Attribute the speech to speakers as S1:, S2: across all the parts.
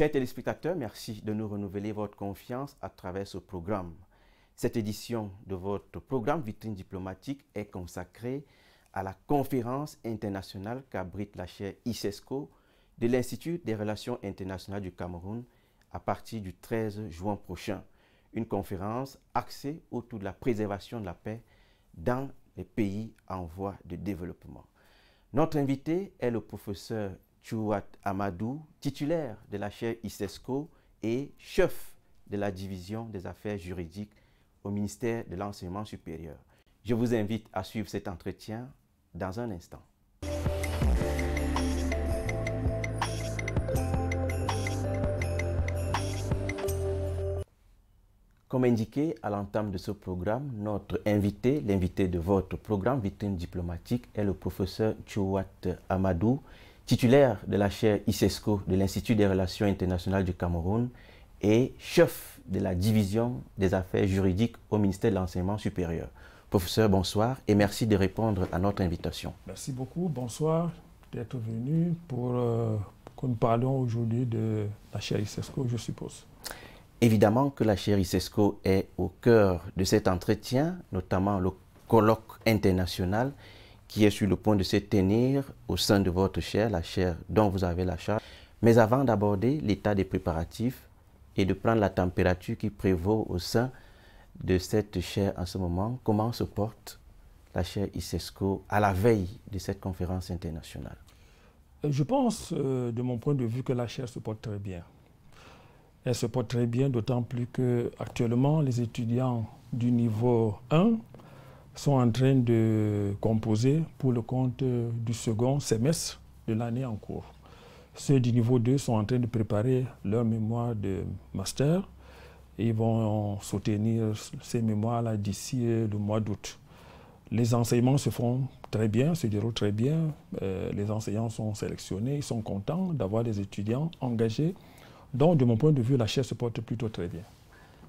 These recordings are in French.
S1: Chers téléspectateurs, merci de nous renouveler votre confiance à travers ce programme. Cette édition de votre programme Vitrine diplomatique est consacrée à la conférence internationale qu'abrite la chaire ICESCO de l'Institut des relations internationales du Cameroun à partir du 13 juin prochain. Une conférence axée autour de la préservation de la paix dans les pays en voie de développement. Notre invité est le professeur Tchouat Amadou, titulaire de la chaire ICESCO et chef de la division des affaires juridiques au ministère de l'Enseignement supérieur. Je vous invite à suivre cet entretien dans un instant. Comme indiqué à l'entame de ce programme, notre invité, l'invité de votre programme Vitrine diplomatique, est le professeur Tchouat Amadou, titulaire de la chaire ICESCO de l'Institut des relations internationales du Cameroun et chef de la division des affaires juridiques au ministère de l'Enseignement supérieur. Professeur, bonsoir et merci de répondre à notre invitation.
S2: Merci beaucoup, bonsoir d'être venu pour que nous parlions aujourd'hui de la chaire ICESCO, je suppose.
S1: Évidemment que la chaire ICESCO est au cœur de cet entretien, notamment le colloque international qui est sur le point de se tenir au sein de votre chaire, la chaire dont vous avez la charge. Mais avant d'aborder l'état des préparatifs et de prendre la température qui prévaut au sein de cette chaire en ce moment, comment se porte la chaire ICESCO à la veille de cette conférence internationale?
S2: Je pense, de mon point de vue, que la chaire se porte très bien. Elle se porte très bien, d'autant plus qu'actuellement, les étudiants du niveau 1 sont en train de composer pour le compte du second semestre de l'année en cours. Ceux du niveau 2 sont en train de préparer leur mémoire de master et ils vont soutenir ces mémoires-là d'ici le mois d'août. Les enseignements se font très bien, se déroulent très bien. Les enseignants sont sélectionnés, ils sont contents d'avoir des étudiants engagés. Donc, de mon point de vue, la chaire se porte plutôt très bien.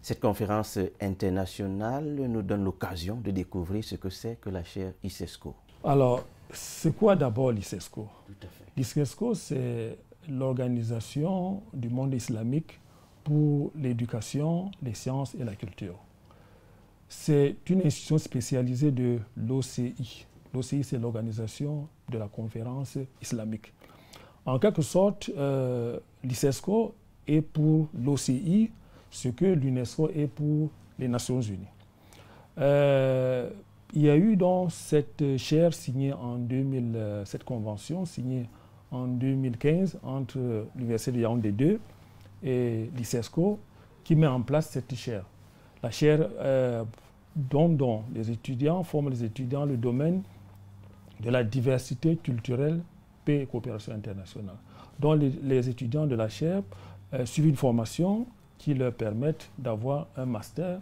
S1: Cette conférence internationale nous donne l'occasion de découvrir ce que c'est que la chaire ICESCO.
S2: Alors, c'est quoi d'abord l'ICESCO?
S1: Tout à fait.
S2: L'ICESCO, c'est l'organisation du monde islamique pour l'éducation, les sciences et la culture. C'est une institution spécialisée de l'OCI. L'OCI, c'est l'organisation de la conférence islamique. En quelque sorte, l'ICESCO est pour l'OCI ce que l'UNESCO est pour les Nations Unies. Il y a eu donc cette chaire signée en 2000, cette convention signée en 2015 entre l'Université de Yaoundé 2 et l'ICESCO qui met en place cette chaire. La chaire dont les étudiants forment les étudiants le domaine de la diversité culturelle, paix et coopération internationale. Donc les étudiants de la chaire suivent une formation qui leur permettent d'avoir un master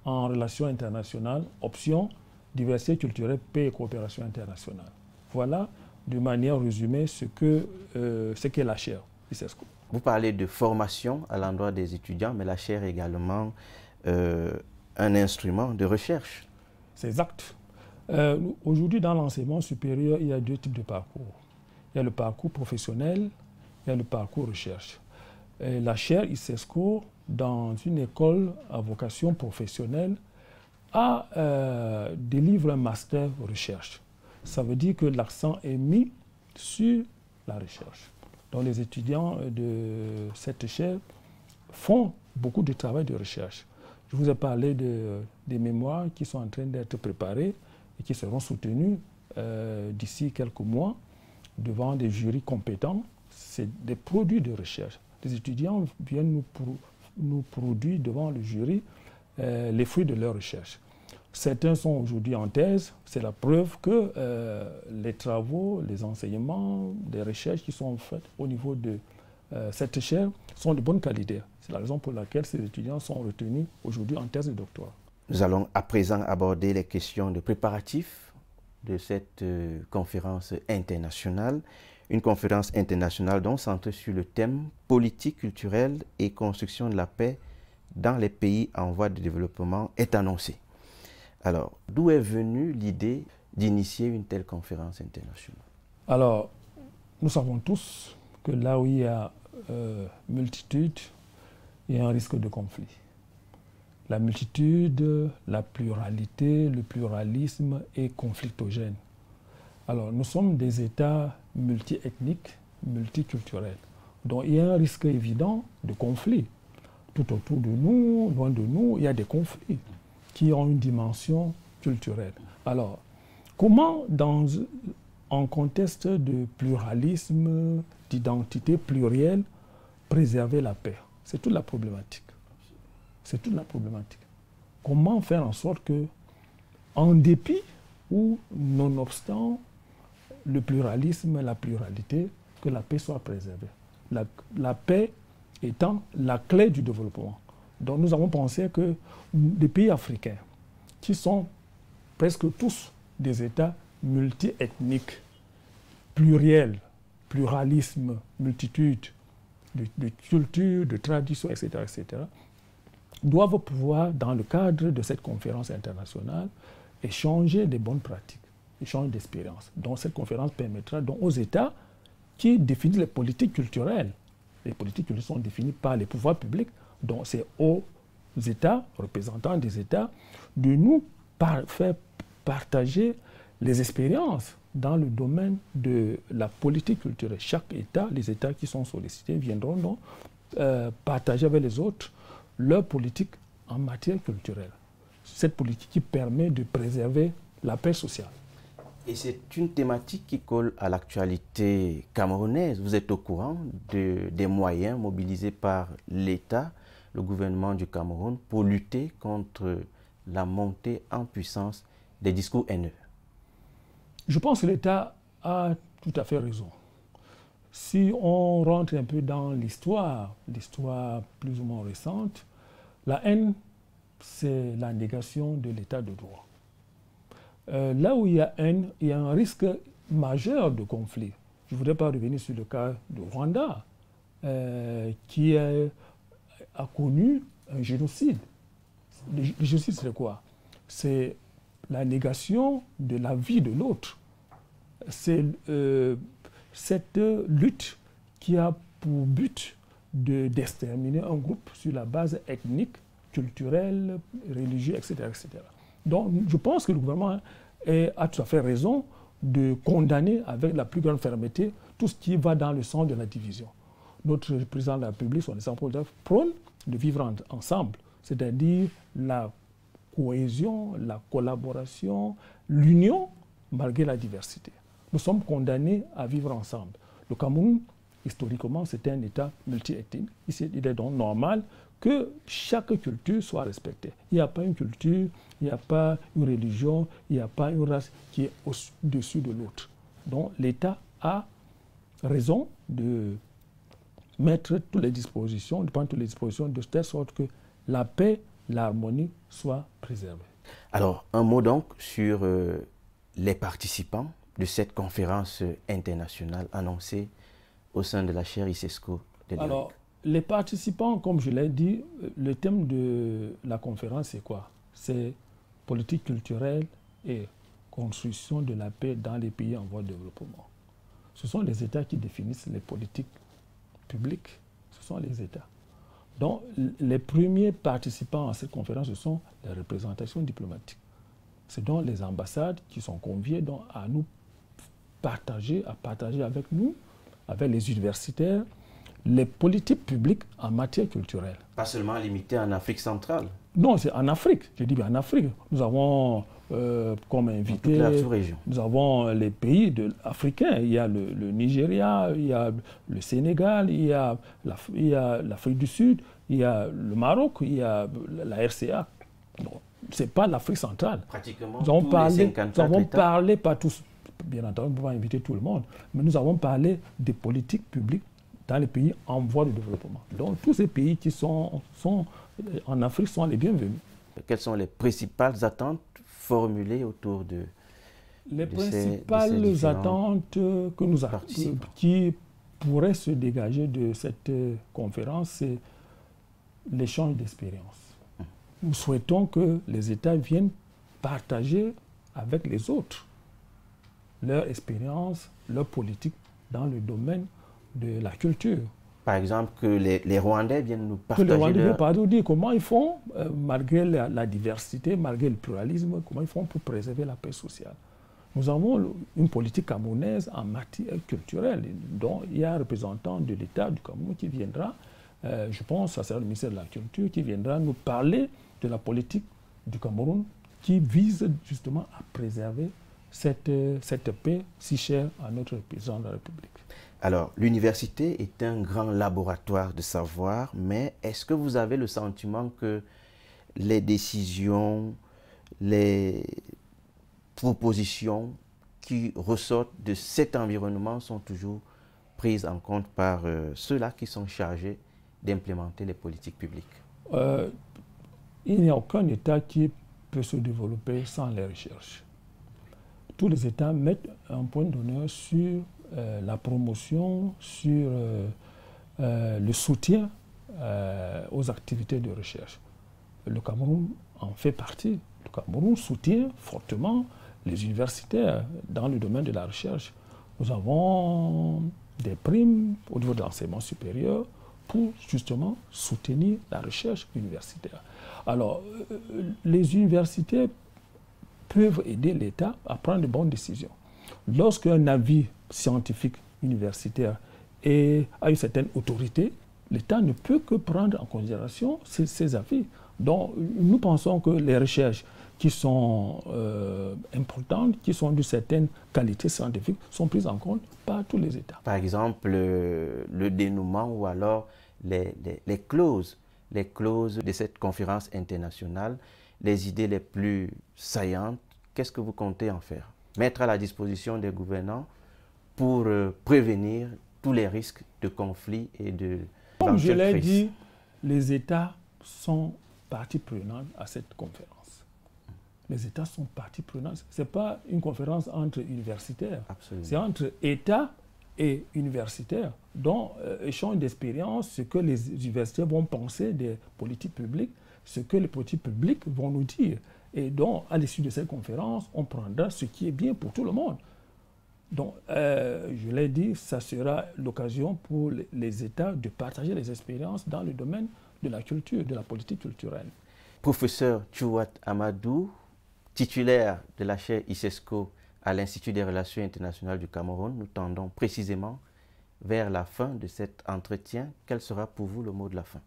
S2: en relations internationales, option diversité culturelle, paix et coopération internationale. Voilà, de manière résumée, ce qu'est la chaire ICESCO.
S1: Vous parlez de formation à l'endroit des étudiants, mais la chaire est également un instrument de recherche.
S2: C'est exact. Aujourd'hui, dans l'enseignement supérieur, il y a deux types de parcours. Il y a le parcours professionnel, il y a le parcours recherche. Et la chaire ICESCO, dans une école à vocation professionnelle, délivre un master recherche. Ça veut dire que l'accent est mis sur la recherche. Donc les étudiants de cette chaire font beaucoup de travail de recherche. Je vous ai parlé des mémoires qui sont en train d'être préparées et qui seront soutenues d'ici quelques mois devant des jurys compétents. C'est des produits de recherche. Les étudiants viennent nous produire devant le jury les fruits de leur recherche. Certains sont aujourd'hui en thèse. C'est la preuve que les travaux, les enseignements, les recherches qui sont faites au niveau de cette chaire sont de bonne qualité. C'est la raison pour laquelle ces étudiants sont retenus aujourd'hui en thèse de doctorat.
S1: Nous allons à présent aborder les questions de préparatifs de cette conférence internationale. Une conférence internationale donc centrée sur le thème politique, culturelle et construction de la paix dans les pays en voie de développement est annoncée. Alors, d'où est venue l'idée d'initier une telle conférence internationale?
S2: Alors, nous savons tous que là où il y a multitude, il y a un risque de conflit. La multitude, la pluralité, le pluralisme est conflictogène. Alors, nous sommes des États multiethniques, multiculturels. Donc, il y a un risque évident de conflit. Tout autour de nous, loin de nous, il y a des conflits qui ont une dimension culturelle. Alors, comment, dans un contexte de pluralisme, d'identité plurielle, préserver la paix? C'est toute la problématique. C'est toute la problématique. Comment faire en sorte que, en dépit ou nonobstant le pluralisme, la pluralité, que la paix soit préservée. La paix étant la clé du développement. Donc nous avons pensé que des pays africains, qui sont presque tous des États multiethniques, pluriels, pluralisme, multitude de cultures, de traditions, etc., etc., doivent pouvoir, dans le cadre de cette conférence internationale, échanger des bonnes pratiques, échanger d'expériences. Donc cette conférence permettra donc aux États qui définissent les politiques culturelles. Les politiques culturelles sont définies par les pouvoirs publics, donc c'est aux États, représentants des États, de nous faire partager les expériences dans le domaine de la politique culturelle. Chaque État, les États qui sont sollicités viendront donc partager avec les autres leur politique en matière culturelle. Cette politique qui permet de préserver la paix sociale.
S1: Et c'est une thématique qui colle à l'actualité camerounaise. Vous êtes au courant des moyens mobilisés par l'État, le gouvernement du Cameroun, pour lutter contre la montée en puissance des discours haineux.
S2: Je pense que l'État a tout à fait raison. Si on rentre un peu dans l'histoire plus ou moins récente, la haine, c'est la négation de l'état de droit. Là où il y a haine, il y a un risque majeur de conflit. Je ne voudrais pas revenir sur le cas du Rwanda, qui a connu un génocide. Le génocide, c'est quoi? C'est la négation de la vie de l'autre. C'est cette lutte qui a pour but d'exterminer un groupe sur la base ethnique, culturelle, religieuse, etc., etc. Donc, je pense que le gouvernement a tout à fait raison de condamner avec la plus grande fermeté tout ce qui va dans le sens de la division. Notre président de la République, son exemple, prône de vivre ensemble, c'est-à-dire la cohésion, la collaboration, l'union malgré la diversité. Nous sommes condamnés à vivre ensemble. Le Cameroun, historiquement, c'était un État multiethnique. Il est donc normal que chaque culture soit respectée. Il n'y a pas une culture, il n'y a pas une religion, il n'y a pas une race qui est au-dessus de l'autre. Donc l'État a raison de mettre toutes les dispositions, de prendre toutes les dispositions de telle sorte que la paix, l'harmonie soient préservées.
S1: Alors, un mot donc sur les participants de cette conférence internationale annoncée au sein de la chaire ICESCO de l'Amérique.
S2: Alors, les participants, comme je l'ai dit, le thème de la conférence, c'est quoi? C'est politique culturelle et construction de la paix dans les pays en voie de développement. Ce sont les États qui définissent les politiques publiques. Ce sont les États. Donc, les premiers participants à cette conférence, ce sont les représentations diplomatiques. C'est donc les ambassades qui sont conviées donc à nous partager avec nous, avec les universitaires, les politiques publiques en matière culturelle.
S1: Pas seulement limité en Afrique centrale.
S2: Non, c'est en Afrique. Je dis bien en Afrique. Nous avons comme invité, nous avons les pays africains. Il y a le Nigeria, il y a le Sénégal, il y a l'Afrique du Sud, il y a le Maroc, il y a la RCA. Ce n'est pas l'Afrique centrale.
S1: Pratiquement
S2: nous avons
S1: parlé,
S2: pas tous, bien entendu, on ne peut pas inviter tout le monde, mais nous avons parlé des politiques publiques dans les pays en voie de développement. Donc tous ces pays qui sont en Afrique sont les bienvenus.
S1: Quelles sont les principales attentes formulées autour de
S2: les principales attentes que nous qui pourraient se dégager de cette conférence, c'est l'échange d'expériences. Nous souhaitons que les États viennent partager avec les autres leur expérience, leur politique dans le domaine de la culture.
S1: Par exemple, que les Rwandais viennent nous
S2: Que
S1: partager
S2: les Rwandais
S1: leur...
S2: viennent nous dire comment ils font, malgré la diversité, malgré le pluralisme, comment ils font pour préserver la paix sociale. Nous avons une politique camerounaise en matière culturelle, dont il y a un représentant de l'État du Cameroun qui viendra, je pense, ça sera le ministère de la Culture, qui viendra nous parler de la politique du Cameroun qui vise justement à préserver cette paix si chère à notre président de la République.
S1: Alors, l'université est un grand laboratoire de savoir, mais est-ce que vous avez le sentiment que les décisions, les propositions qui ressortent de cet environnement sont toujours prises en compte par ceux-là qui sont chargés d'implémenter les politiques publiques?
S2: Il n'y a aucun État qui peut se développer sans les recherches. Tous les États mettent un point d'honneur sur la promotion, sur le soutien aux activités de recherche. Le Cameroun en fait partie. Le Cameroun soutient fortement les universitaires dans le domaine de la recherche. Nous avons des primes au niveau de l'enseignement supérieur pour justement soutenir la recherche universitaire. Alors, les universités peuvent aider l'État à prendre de bonnes décisions. Lorsqu'un avis scientifique universitaire a une certaine autorité, l'État ne peut que prendre en considération ces avis. Donc, nous pensons que les recherches qui sont importantes, qui sont d'une certaine qualité scientifique, sont prises en compte par tous les États.
S1: Par exemple, le dénouement ou alors les clauses de cette conférence internationale, les idées les plus saillantes, qu'est-ce que vous comptez en faire? Mettre à la disposition des gouvernants pour prévenir tous les risques de conflits et de...
S2: Comme je l'ai dit, les États sont partie prenante à cette conférence. Les États sont partie prenante. Ce n'est pas une conférence entre universitaires. C'est entre États et universitaires, dont échange d'expérience, ce que les universitaires vont penser des politiques publiques, ce que les politiques publiques vont nous dire. Et donc, à l'issue de cette conférence, on prendra ce qui est bien pour tout le monde. Donc, je l'ai dit, ça sera l'occasion pour les États de partager les expériences dans le domaine de la culture, de la politique culturelle.
S1: Professeur Tchouat Amadou, titulaire de la chaire ICESCO à l'Institut des Relations internationales du Cameroun, nous tendons précisément vers la fin de cet entretien. Quel sera pour vous le mot de la fin?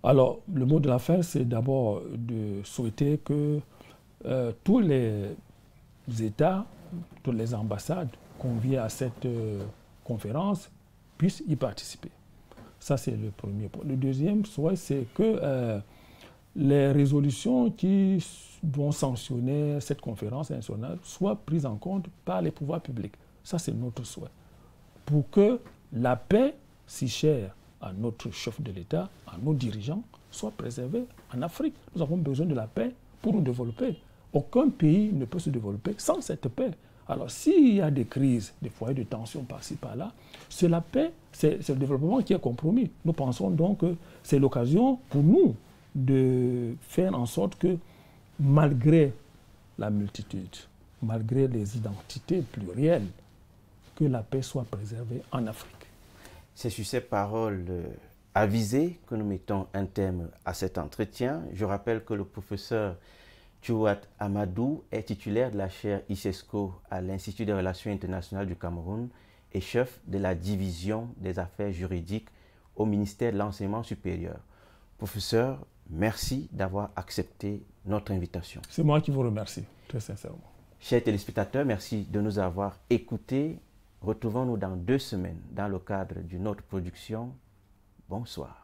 S2: Alors, le mot de la fin, c'est d'abord de souhaiter que tous les États, toutes les ambassades conviées à cette conférence puissent y participer. Ça, c'est le premier point. Le deuxième souhait, c'est que les résolutions qui vont sanctionner cette conférence internationale soient prises en compte par les pouvoirs publics. Ça, c'est notre souhait. Pour que la paix, si chère à notre chef de l'État, à nos dirigeants, soit préservée en Afrique. Nous avons besoin de la paix pour nous développer. Aucun pays ne peut se développer sans cette paix. Alors, s'il y a des crises, des foyers de tension par-ci, par-là, c'est la paix, c'est le développement qui est compromis. Nous pensons donc que c'est l'occasion pour nous de faire en sorte que, malgré la multitude, malgré les identités plurielles, que la paix soit préservée en Afrique.
S1: C'est sur ces paroles avisées que nous mettons un terme à cet entretien. Je rappelle que le professeur Tchouat Amadou est titulaire de la chaire ICESCO à l'Institut des Relations internationales du Cameroun et chef de la division des affaires juridiques au ministère de l'Enseignement supérieur. Professeur, merci d'avoir accepté notre invitation.
S2: C'est moi qui vous remercie, très sincèrement.
S1: Chers téléspectateurs, merci de nous avoir écoutés. Retrouvons-nous dans 2 semaines dans le cadre d'une autre production. Bonsoir.